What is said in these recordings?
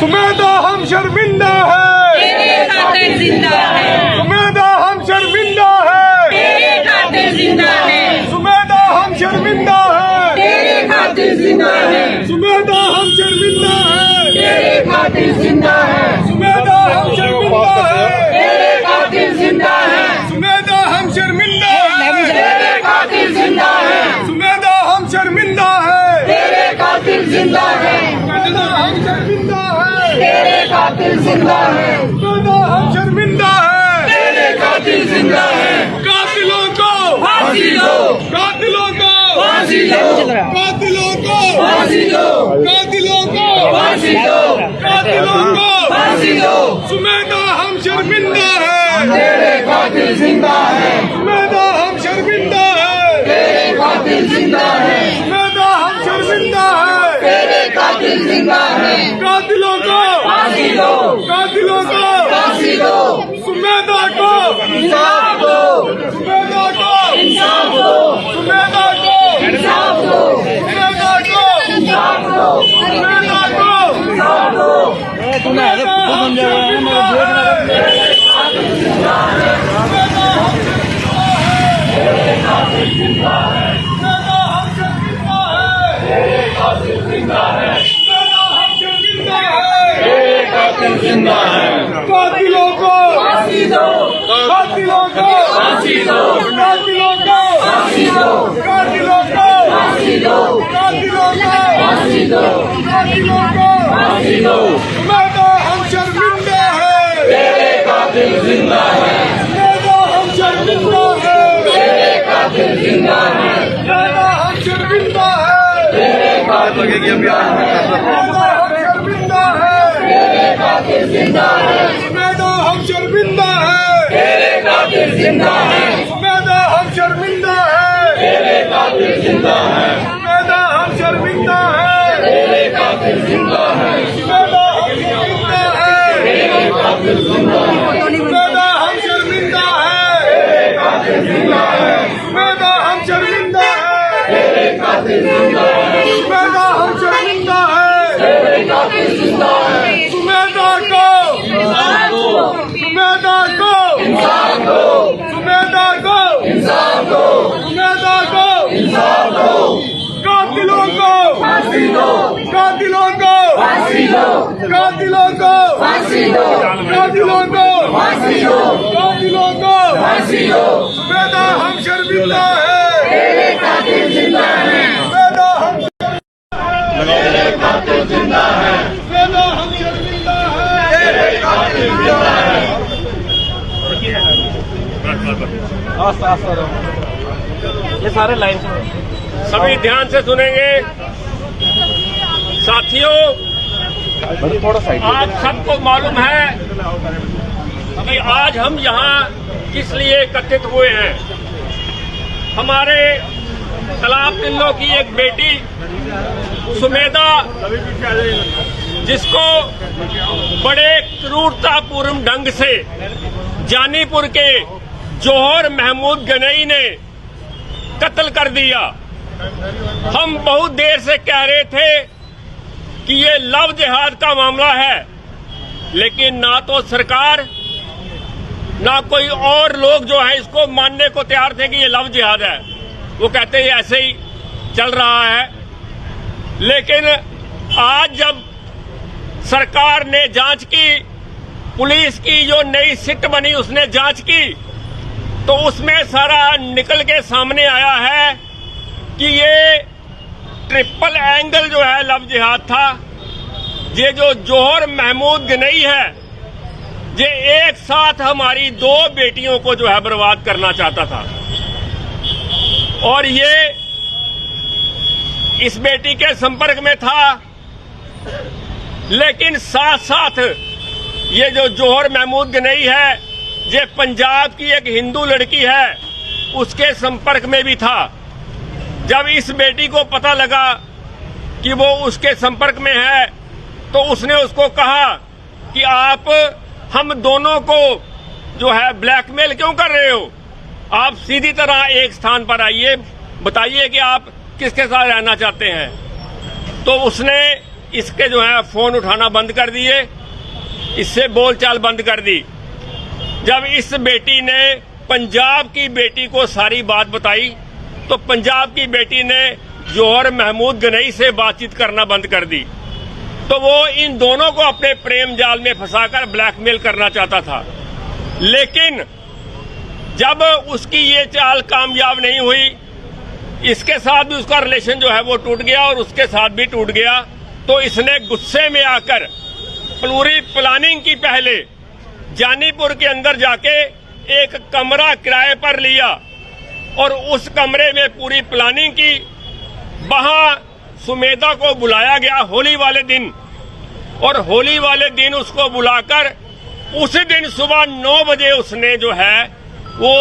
सुमेधा हम शर्मिंदा है, तेरे खातिर जिंदा है, सुमेधा हम शर्मिंदा है, तेरे खातिर जिंदा है, सुमेधा हम शर्मिंदा है, तेरे खातिर जिंदा है, सुमेधा हम शर्मिंदा है, तेरे खातिर जिंदा है, सुमेधा हम शर्मिंदा है, तेरे खातिर जिंदा है, सुमेधा हम शर्मिंदा है, तेरे खातिर जिंदा है, सुमेधा हम शर्मिंदा है, तेरे खातिर जिंदा है, सुमेधा हम शर्मिंदा है, तेरे खातिर जिंदा है, सुमेधा हम शर्मिंदा है, तेरे खातिर जिंदा है। कातिलों को फांसी दो, कातिलों को फांसी दो, कातिलों को फांसी दो, कातिलों को फांसी दो, कातिलों को फांसी दो। सुमेधा हम शर्मिंदा है, तेरे खातिर जिंदा है, सुमेधा हम शर्मिंदा है, तेरे खातिर जिंदा है, सुमेधा हम शर्मिंदा है, तेरे खातिर जिंदा है। कातिलों को फांसी दो, कातिलों को फांसी दो, सुमेधा को इंसाफ दो, सुमेधा को इंसाफ दो, सुमेधा को इंसाफ दो, सुमेधा को इंसाफ दो, सुमेधा को इंसाफ दो। सुमेधा हम शर्मिंदा है, सुमेधा हम शर्मिंदा है, सुमेधा हम शर्मिंदा है, कातिलों को फांसी दो, कातिलों को फांसी दो, कातिलों को फांसी दो, कातिलों को फांसी दो, कातिलों को फांसी दो, कातिलों को फांसी दो। सुमेधा हम शर्मिंदा है, तेरे खातिर जिंदा है, सुमेधा हम शर्मिंदा है, तेरे खातिर जिंदा है, सुमेधा हम शर्मिंदा है, तेरे खातिर सुमेधा हम शर्मिंदा है, तेरे खातिर जिंदा है, सुमेधा हम शर्मिंदा है, तेरे खातिर जिंदा है, सुमेधा हम शर्मिंदा है, तेरे खातिर जिंदा है, सुमेधा हम शर्मिंदा है, तेरे खातिर जिंदा है, सुमेधा हम शर्मिंदा है, तेरे खातिर जिंदा है, सुमेधा हम शर्मिंदा है, तेरे खातिर जिंदा है, सुमेधा हम शर्मिंदा है, तेरे खातिर जिंदा है, सुमेधा हम शर्मिंदा है, तेरे खातिर जिंदा है। सुमेधा को इंसाफ दो, सुमेधा को इंसाफ दो, सुमेधा को इंसाफ दो, सुमेधा को इंसाफ दो। कातिलों को फांसी दो, कातिलों को फांसी दो, कातिलों को फांसी दो, कातिलों को फांसी दो, कातिलों को फांसी दो। सुमेधा हम शर्मिंदा है, तेरे खातिर जिंदा है, सुमेधा हम तेरे खातिर जिंदा है, सुमेधा हम शर्मिंदा है, तेरे खातिर जिंदा है। ये सारे लाइन सभी ध्यान से सुनेंगे। साथियों, आप सबको मालूम है कि आज हम यहाँ किस लिए एकत्रित हुए हैं। हमारे तालाब तिल्लो की एक बेटी सुमेधा, जिसको बड़े क्रूरतापूर्ण ढंग से जानीपुर के जौहर महमूद गनई ने कत्ल कर दिया। हम बहुत देर से कह रहे थे कि ये लव जिहाद का मामला है, लेकिन ना तो सरकार ना कोई और लोग जो है इसको मानने को तैयार थे कि ये लव जिहाद है। वो कहते हैं ऐसे ही चल रहा है। लेकिन आज जब सरकार ने जांच की, पुलिस की जो नई सिट बनी उसने जांच की, तो उसमें सारा निकल के सामने आया है कि ये ट्रिपल एंगल जो है लव जिहाद था। ये जो जौहर महमूद गनई है, ये एक साथ हमारी 2 बेटियों को जो है बर्बाद करना चाहता था। और ये इस बेटी के संपर्क में था, लेकिन साथ साथ ये जो जौहर महमूद गनई है, ये पंजाब की एक हिंदू लड़की है, उसके संपर्क में भी था। जब इस बेटी को पता लगा कि वो उसके संपर्क में है, तो उसने उसको कहा कि आप हम दोनों को जो है ब्लैकमेल क्यों कर रहे हो, आप सीधी तरह एक स्थान पर आइए, बताइए कि आप किसके साथ रहना चाहते हैं। तो उसने इसके जो है फोन उठाना बंद कर दिए, इससे बोलचाल बंद कर दी। जब इस बेटी ने पंजाब की बेटी को सारी बात बताई तो पंजाब की बेटी ने जौहर महमूद गनई से बातचीत करना बंद कर दी। तो वो इन दोनों को अपने प्रेम जाल में फंसाकर ब्लैकमेल करना चाहता था, लेकिन जब उसकी ये चाल कामयाब नहीं हुई, इसके साथ भी उसका रिलेशन जो है वो टूट गया और उसके साथ भी टूट गया, तो इसने गुस्से में आकर पूरी प्लानिंग की पहले जानीपुर के अंदर जाके एक कमरा किराए पर लिया और उस कमरे में पूरी प्लानिंग की। वहां सुमेधा को बुलाया गया होली वाले दिन, और होली वाले दिन उसको बुलाकर उसी दिन सुबह 9 बजे उसने जो है वो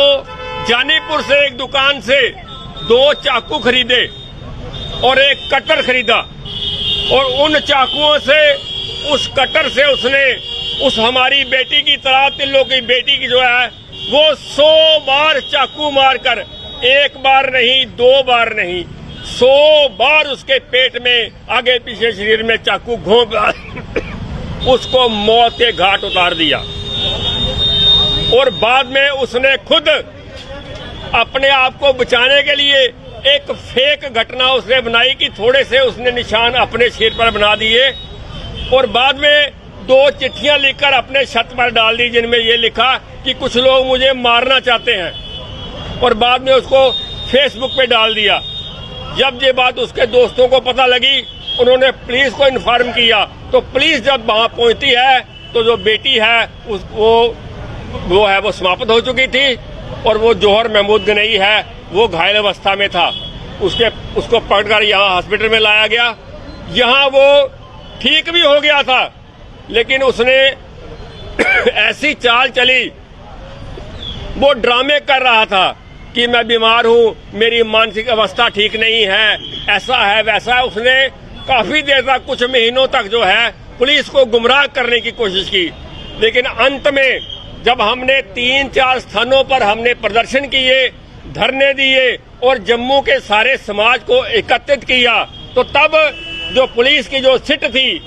जानीपुर से एक दुकान से 2 चाकू खरीदे और एक कटर खरीदा, और उन चाकुओं से, उस कटर से उसने उस हमारी बेटी की तरह तिल्लो की बेटी की जो है वो 100 बार चाकू मारकर, एक बार नहीं 2 बार नहीं 100 बार उसके पेट में आगे पीछे शरीर में चाकू घोंप उसको मौत के घाट उतार दिया। और बाद में उसने खुद अपने आप को बचाने के लिए एक फेक घटना उसने बनाई कि थोड़े से उसने निशान अपने सिर पर बना दिए, और बाद में 2 चिट्ठियां लिखकर अपने छत पर डाल दी जिनमें ये लिखा कि कुछ लोग मुझे मारना चाहते हैं, और बाद में उसको फेसबुक पे डाल दिया। जब ये बात उसके दोस्तों को पता लगी, उन्होंने पुलिस को इन्फॉर्म किया, तो पुलिस जब वहां पहुंचती है तो जो बेटी है वो समाप्त हो चुकी थी, और वो जौहर महमूद गनई है वो घायल अवस्था में था। उसको पकड़कर यहाँ हॉस्पिटल में लाया गया। यहाँ वो ठीक भी हो गया था, लेकिन उसने ऐसी चाल चली, वो ड्रामे कर रहा था कि मैं बीमार हूँ, मेरी मानसिक अवस्था ठीक नहीं है, ऐसा है वैसा है। उसने काफी देर तक, कुछ महीनों तक जो है पुलिस को गुमराह करने की कोशिश की, लेकिन अंत में जब हमने 3-4 स्थानों पर हमने प्रदर्शन किए, धरने दिए और जम्मू के सारे समाज को एकत्रित किया, तो तब जो पुलिस की जो सिट थी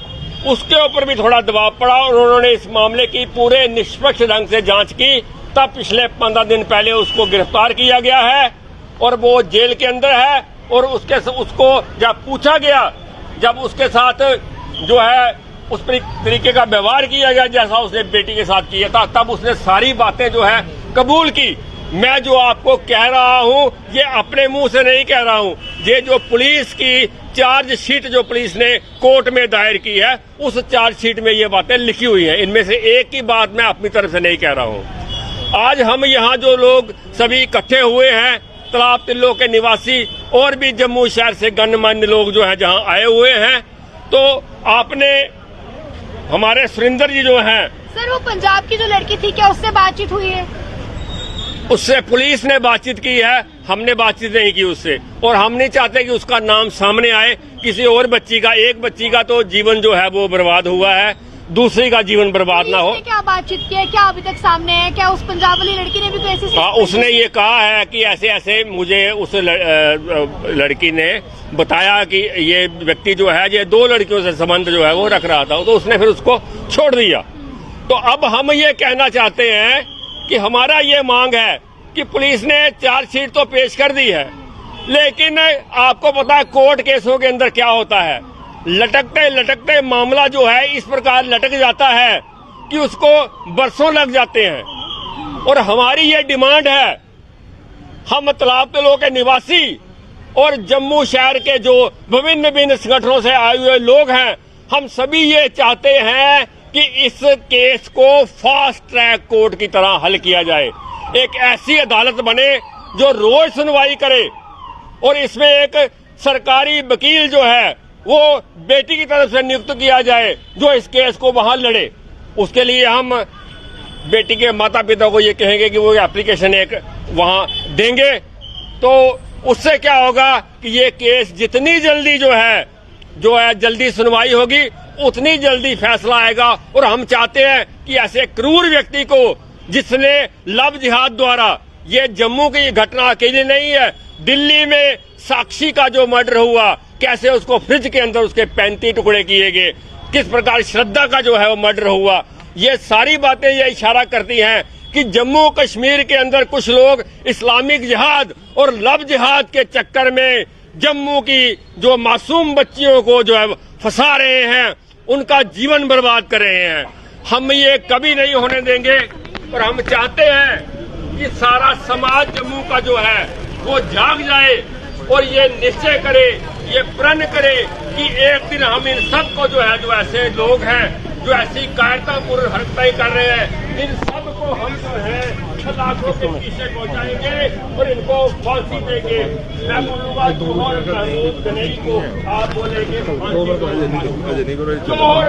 उसके ऊपर भी थोड़ा दबाव पड़ा और उन्होंने इस मामले की पूरे निष्पक्ष ढंग से जांच की। तब पिछले 15 दिन पहले उसको गिरफ्तार किया गया है और वो जेल के अंदर है। और उसको जब पूछा गया, जब उसके साथ जो है उस तरीके का व्यवहार किया गया जैसा उसने बेटी के साथ किया था, तब उसने सारी बातें जो है कबूल की। मैं जो आपको कह रहा हूं ये अपने मुंह से नहीं कह रहा हूं, ये जो पुलिस की चार्जशीट जो पुलिस ने कोर्ट में दायर की है उस चार्जशीट में ये बातें लिखी हुई हैं। इनमें से एक की बात मैं अपनी तरफ से नहीं कह रहा हूं। आज हम यहाँ जो लोग सभी इकट्ठे हुए हैं, तालाब तिल्लो के निवासी और भी जम्मू शहर से गणमान्य लोग जो है जहाँ आए हुए हैं, तो आपने हमारे सुरेंद्र जी जो हैं, सर वो पंजाब की जो लड़की थी क्या उससे बातचीत हुई है? उससे पुलिस ने बातचीत की है, हमने बातचीत नहीं की उससे, और हम नहीं चाहते कि उसका नाम सामने आए। किसी और बच्ची का, एक बच्ची का तो जीवन जो है वो बर्बाद हुआ है, दूसरी का जीवन बर्बाद ना हो। क्या बातचीत की है, क्या अभी तक सामने है? क्या उस पंजाब वाली लड़की ने भी कोई ऐसी? उसने ये कहा है कि ऐसे ऐसे मुझे उस लड़की ने बताया कि ये व्यक्ति जो है ये 2 लड़कियों से संबंध जो है वो रख रहा था, तो उसने फिर उसको छोड़ दिया। तो अब हम ये कहना चाहते हैं कि हमारा ये मांग है कि पुलिस ने चार्जशीट तो पेश कर दी है, लेकिन आपको पता है कोर्ट केसों के अंदर क्या होता है, लटकते लटकते मामला जो है इस प्रकार लटक जाता है कि उसको बरसों लग जाते हैं। और हमारी ये डिमांड है, हम तालाब तिल्लो के निवासी और जम्मू शहर के जो विभिन्न संगठनों से आए हुए लोग हैं, हम सभी ये चाहते हैं कि इस केस को फास्ट ट्रैक कोर्ट की तरह हल किया जाए। एक ऐसी अदालत बने जो रोज सुनवाई करे, और इसमें एक सरकारी वकील जो है वो बेटी की तरफ से नियुक्त किया जाए जो इस केस को वहां लड़े। उसके लिए हम बेटी के माता पिता को ये कहेंगे कि वो एप्लीकेशन एक वहां देंगे, तो उससे क्या होगा कि ये केस जितनी जल्दी जो है जल्दी सुनवाई होगी, उतनी जल्दी फैसला आएगा। और हम चाहते हैं कि ऐसे क्रूर व्यक्ति को, जिसने लव जिहाद द्वारा, ये जम्मू की घटना अकेली नहीं है, दिल्ली में साक्षी का जो मर्डर हुआ, कैसे उसको फ्रिज के अंदर उसके 35 टुकड़े किए गए, किस प्रकार श्रद्धा का जो है वो मर्डर हुआ, ये सारी बातें ये इशारा करती हैं कि जम्मू कश्मीर के अंदर कुछ लोग इस्लामिक जिहाद और लव जिहाद के चक्कर में जम्मू की जो मासूम बच्चियों को जो है फंसा रहे हैं, उनका जीवन बर्बाद कर रहे हैं। हम ये कभी नहीं होने देंगे और हम चाहते हैं कि सारा समाज जम्मू का जो है वो जाग जाए और ये निश्चय करे, ये प्रण करे कि एक दिन हम इन सबको जो है, जो ऐसे लोग हैं जो ऐसी कायरतापूर्ण हरकतें कर रहे हैं, इन सबको हम जो है सलाखों के पीछे पहुंचाएंगे और इनको फांसी देंगे। मैं बोलूंगा जौहर महमूद गनई को, आप बोलेंगे जौहर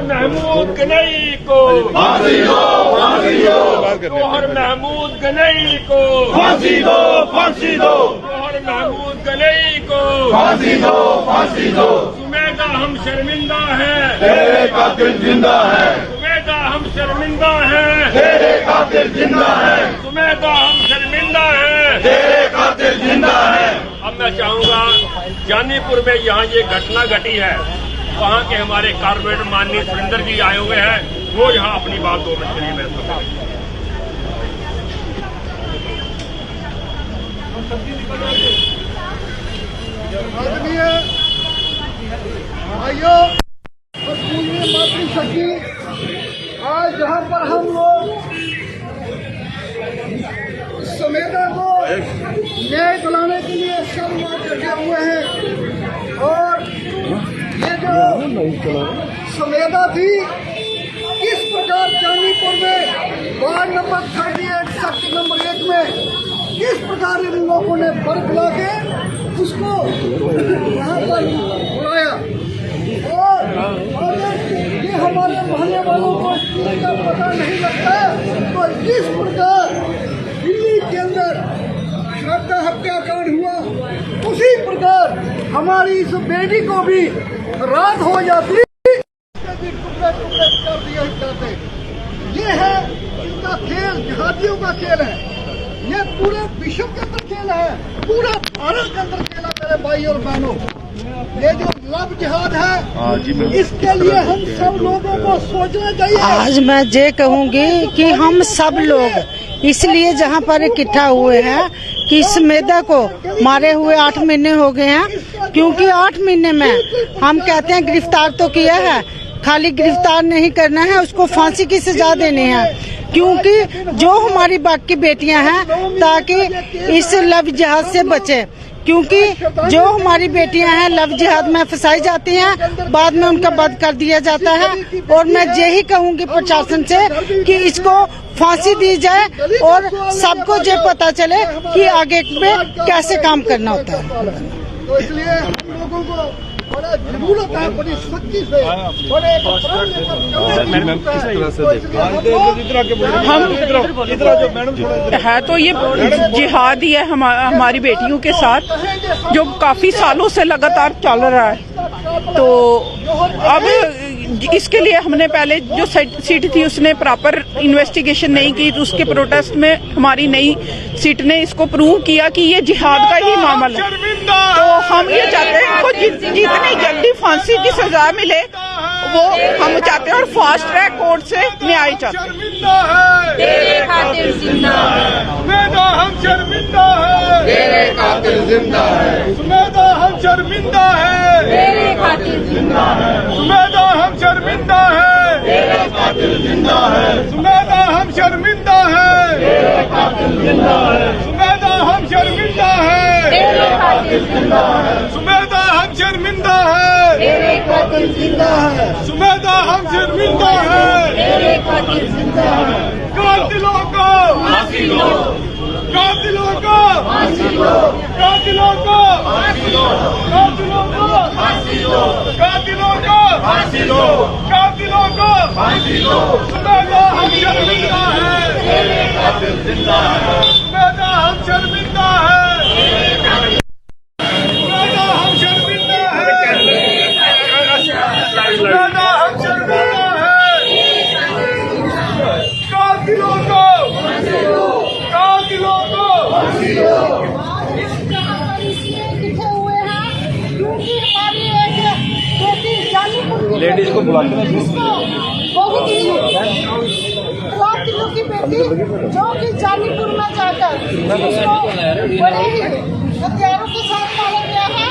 महमूद गनई को फांसी दो, फांसी दो, जौहर महमूद गनई को फांसी दो, फांसी दो, जौहर महमूद गनई को फांसी दो, फांसी दो। सुमेधा हम शर्मिंदा हैं, तेरे कातिल जिंदा है, सुमेधा हम शर्मिंदा हैं, तेरे कातिल जिंदा है, सुमेधा हम शर्मिंदा हैं, तेरे कातिल जिंदा है। अब मैं चाहूंगा जानीपुर में यहाँ ये घटना घटी है, वहाँ के हमारे कारपोरेटर माननीय सुरेंद्र जी आए हुए हैं, वो यहाँ अपनी बात 2 मिनट के लिए मेरे साथ। आदरणीय भाइयों और पूज्य मातृशक्ति, आज जहाँ पर हम लोग संवेदना को न्याय दिलाने के लिए सब लोग इकट्ठे हुए हैं और ये जो संवेदना थी, किस प्रकार जानीपुर में वार्ड नंबर 38 सेक्टर नंबर 1 में किस प्रकार इन लोगों ने बर बुला के उसको यहाँ पर बुलाया और ये हमारे मोहल्ले वालों को इस चीज का पता नहीं लगता, तो इस प्रकार दिल्ली के अंदर श्रद्धा हत्याकांड हुआ, उसी प्रकार हमारी इस बेटी को भी रात हो जाती, टुकड़े टुकड़े कर दिया जाते। ये है इनका खेल, जिहादियों का खेल है, ये पूरे विश्व के अंदर खेल है, पूरा भारत के अंदर खेल है मेरे भाई और बहनों। ये जो लव जिहाद है, इसके लिए हम सब लोगों को सोचना चाहिए। आज मैं ये कहूँगी कि हम सब लोग इसलिए जहाँ पर इकट्ठा हुए हैं कि संवेदा को मारे हुए 8 महीने हो गए हैं, क्योंकि 8 महीने में हम कहते हैं गिरफ्तार तो किया है, खाली गिरफ्तार नहीं करना है, उसको फांसी की सजा देनी है, क्योंकि जो हमारी बाकी बेटियां हैं ताकि इस लव जिहाद से बचे, क्योंकि जो हमारी बेटियां हैं लव जिहाद में फंसाई जाती हैं, बाद में उनका वध कर दिया जाता है। और मैं यही कहूंगी प्रशासन से कि इसको फांसी दी जाए और सबको ये पता चले कि आगे में कैसे काम करना होता है। तो इसलिए हम लोगों को बड़ा जरूरत है, बड़ी सख्ती से बड़े प्रण लेकर है। तो ये जिहाद ही है हमारी बेटियों के साथ, जो काफी सालों से लगातार चल रहा है। तो अब इसके लिए हमने पहले जो सीट थी उसने प्रॉपर इन्वेस्टिगेशन नहीं की, तो उसके प्रोटेस्ट में हमारी नई सीट ने इसको प्रूव किया कि ये जिहाद का ही मामला है। तो हम ये चाहते हैं इनको जितनी जल्दी फांसी की सजा मिले वो हम चाहते हैं, और फास्ट ट्रैक कोर्ट से न्याय चाहते हैं। तेरे कातिल जिंदा है, सुमेधा हम शर्मिंदा है, तेरे कातिल जिंदा है, सुमेधा हम शर्मिंदा है, तेरे कातिल जिंदा है, सुमेधा हम शर्मिंदा है, तेरे कातिल जिंदा है, सुमेधा हम शर्मिंदा है, तेरे कातिल जिंदा है, सुमेधा हम शर्मिंदा है, तेरे कातिल जिंदा है, सुमेधा हम शर्मिंदा है, तेरे कातिल जिंदा है, सुमेधा हम शर्मिंदा है, तेरे कातिल जिंदा है। कातिलों को फांसी दो, कातिलों को फांसी दो, कातिलों को फांसी दो, कातिलों को फांसी दो, कातिलों को फांसी दो, कातिलों को फांसी दो। सुमेधा हम शर्मिंदा है, तेरे कातिल जिंदा है, सुमेधा हम शर्मिंदा है, सुमेधा हम शर्मिंदा है, सुमेधा हम शर्मिंदा है, कातिलों को फांसी दो, कातिलों को फांसी दो। लेडीज को बुला के बहुत ही 3 किलो की बेटी जो कि जानीपुर में जाकर उसको बड़े ही हथियारों के साथ मारा गया है,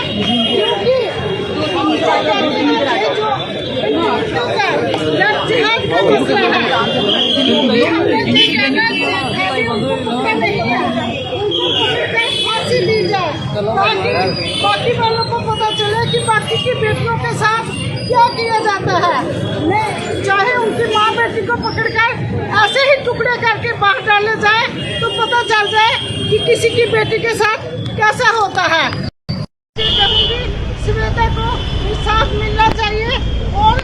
क्योंकि हम क्या कहते हैं कि जो हिंदुओं का लव जिहाद का मसला है, क्योंकि हमने ये कहना कि खाली उनको पकड़ नहीं है, उनको पकड़कर फांसी दी जाए ताकि बाकी वालों को पता चले कि बाकी की बेटियों के साथ क्या किया जाता है। नहीं, चाहे उनकी माँ बेटी को पकड़कर ऐसे ही टुकड़े करके बाहर डाले जाए तो पता चल जाए कि किसी की बेटी के साथ कैसा होता है। श्वेता को इंसाफ मिलना चाहिए और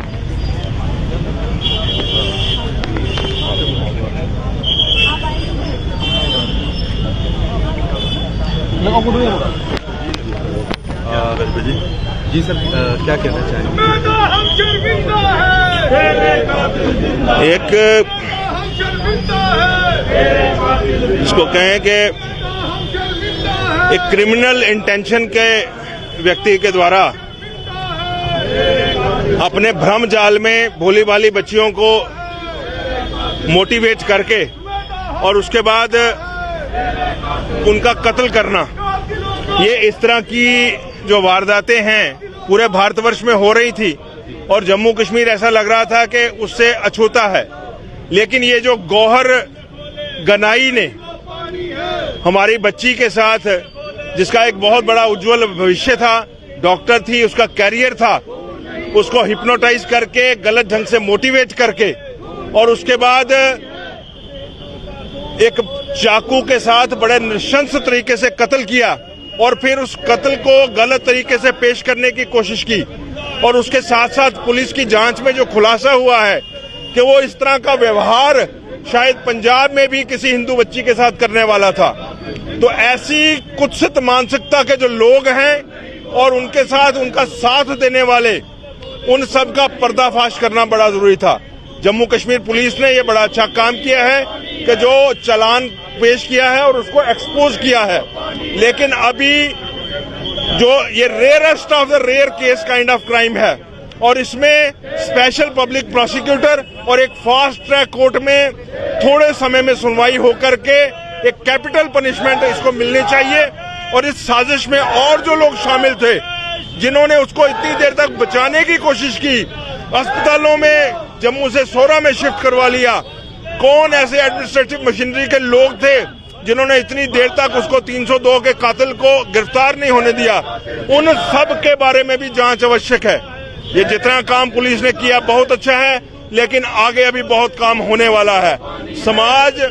जी सर, क्या कहना चाहेंगे? एक इसको कहें कि एक क्रिमिनल इंटेंशन के व्यक्ति के द्वारा अपने भ्रम जाल में भोली भाली बच्चियों को मोटिवेट करके और उसके बाद उनका कत्ल करना, ये इस तरह की जो वारदातें हैं पूरे भारतवर्ष में हो रही थी और जम्मू कश्मीर ऐसा लग रहा था कि उससे अछूता है। लेकिन ये जो गौहर गनाई ने हमारी बच्ची के साथ, जिसका एक बहुत बड़ा उज्जवल भविष्य था, डॉक्टर थी, उसका कैरियर था, उसको हिप्नोटाइज करके गलत ढंग से मोटिवेट करके और उसके बाद एक चाकू के साथ बड़े नृशंस तरीके से कत्ल किया और फिर उस कत्ल को गलत तरीके से पेश करने की कोशिश की। और उसके साथ साथ पुलिस की जांच में जो खुलासा हुआ है कि वो इस तरह का व्यवहार शायद पंजाब में भी किसी हिंदू बच्ची के साथ करने वाला था। तो ऐसी कुत्सित मानसिकता के जो लोग हैं और उनके साथ उनका साथ देने वाले, उन सब का पर्दाफाश करना बड़ा जरूरी था। जम्मू कश्मीर पुलिस ने ये बड़ा अच्छा काम किया है कि जो चालान पेश किया है और उसको एक्सपोज किया है। लेकिन अभी जो ये rarest of the rare case kind of crime है और इसमें स्पेशल पब्लिक प्रोसिक्यूटर और एक फास्ट ट्रैक कोर्ट में थोड़े समय में सुनवाई होकर के एक कैपिटल पनिशमेंट इसको मिलनी चाहिए। और इस साजिश में और जो लोग शामिल थे जिन्होंने उसको इतनी देर तक बचाने की कोशिश की, अस्पतालों में जम्मू से सोरा में शिफ्ट करवा लिया, कौन ऐसे एडमिनिस्ट्रेटिव मशीनरी के लोग थे जिन्होंने इतनी देर तक उसको 302 के कातिल को गिरफ्तार नहीं होने दिया, उन सब के बारे में भी जांच आवश्यक है। ये जितना काम पुलिस ने किया बहुत अच्छा है, लेकिन आगे अभी बहुत काम होने वाला है। समाज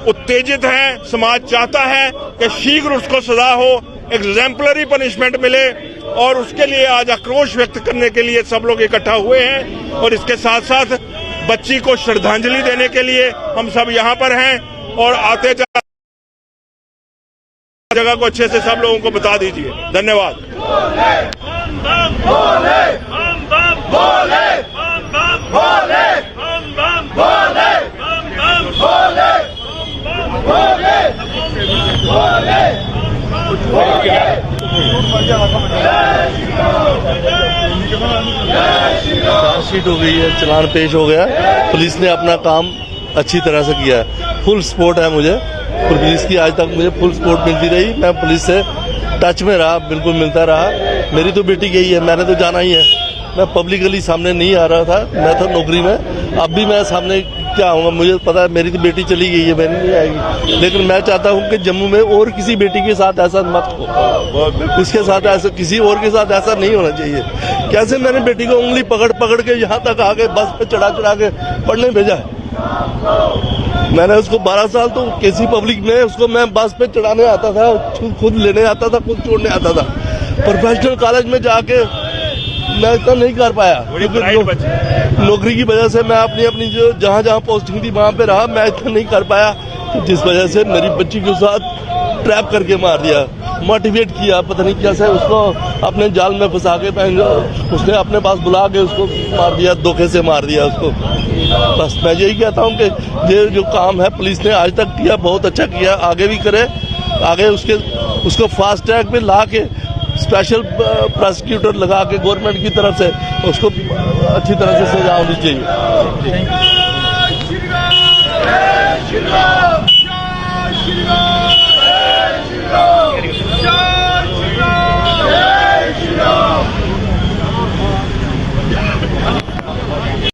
उत्तेजित है, समाज चाहता है कि शीघ्र उसको सजा हो, एग्जेम्पलरी पनिशमेंट मिले और उसके लिए आज आक्रोश व्यक्त करने के लिए सब लोग इकट्ठा हुए हैं। और इसके साथ साथ बच्ची को श्रद्धांजलि देने के लिए हम सब यहाँ पर हैं और आते जगह को अच्छे से सब लोगों को बता दीजिए। धन्यवाद। चार्जशीट हो गई है, चलान पेश हो गया, पुलिस ने अपना काम अच्छी तरह से किया है। फुल सपोर्ट है मुझे पुलिस की, आज तक मुझे फुल सपोर्ट मिलती रही। मैं पुलिस से टच में रहा, बिल्कुल मिलता रहा। मेरी तो बेटी गई है, मैंने तो जाना ही है। मैं पब्लिकली सामने नहीं आ रहा था, मैं तो नौकरी में, अब भी मैं सामने क्या आऊँगा, मुझे पता है मेरी तो बेटी चली गई है, मेरी नहीं आएगी। लेकिन मैं चाहता हूँ कि जम्मू में और किसी बेटी के साथ ऐसा मत हो, उसके साथ ऐसा किसी और के साथ ऐसा नहीं होना चाहिए। कैसे मैंने बेटी को उंगली पकड़ पकड़ के यहाँ तक आके बस पे चढ़ा चढ़ा के पढ़ने भेजा है। मैंने उसको 12 साल तो किसी पब्लिक में उसको मैं बस पे चढ़ाने आता था, खुद लेने आता था, खुद छोड़ने आता था। प्रोफेशनल कॉलेज में जाके मैं इतना नहीं कर पाया, नौकरी की वजह से मैं अपनी जो जहाँ जहाँ पोस्टिंग थी वहाँ पे रहा, मैं इतना नहीं कर पाया, जिस वजह से मेरी बच्ची के साथ ट्रैप करके मार दिया, मोटिवेट किया, पता नहीं कैसे उसको अपने जाल में फंसा के उसने अपने पास बुला के उसको मार दिया, धोखे से मार दिया उसको। बस मैं यही कहता हूँ कि ये जो काम है पुलिस ने आज तक किया बहुत अच्छा किया, आगे भी करे, आगे उसको फास्ट ट्रैक पे ला के स्पेशल प्रोसिक्यूटर लगा के गवर्नमेंट की तरफ से उसको अच्छी तरह से सजा होनी चाहिए।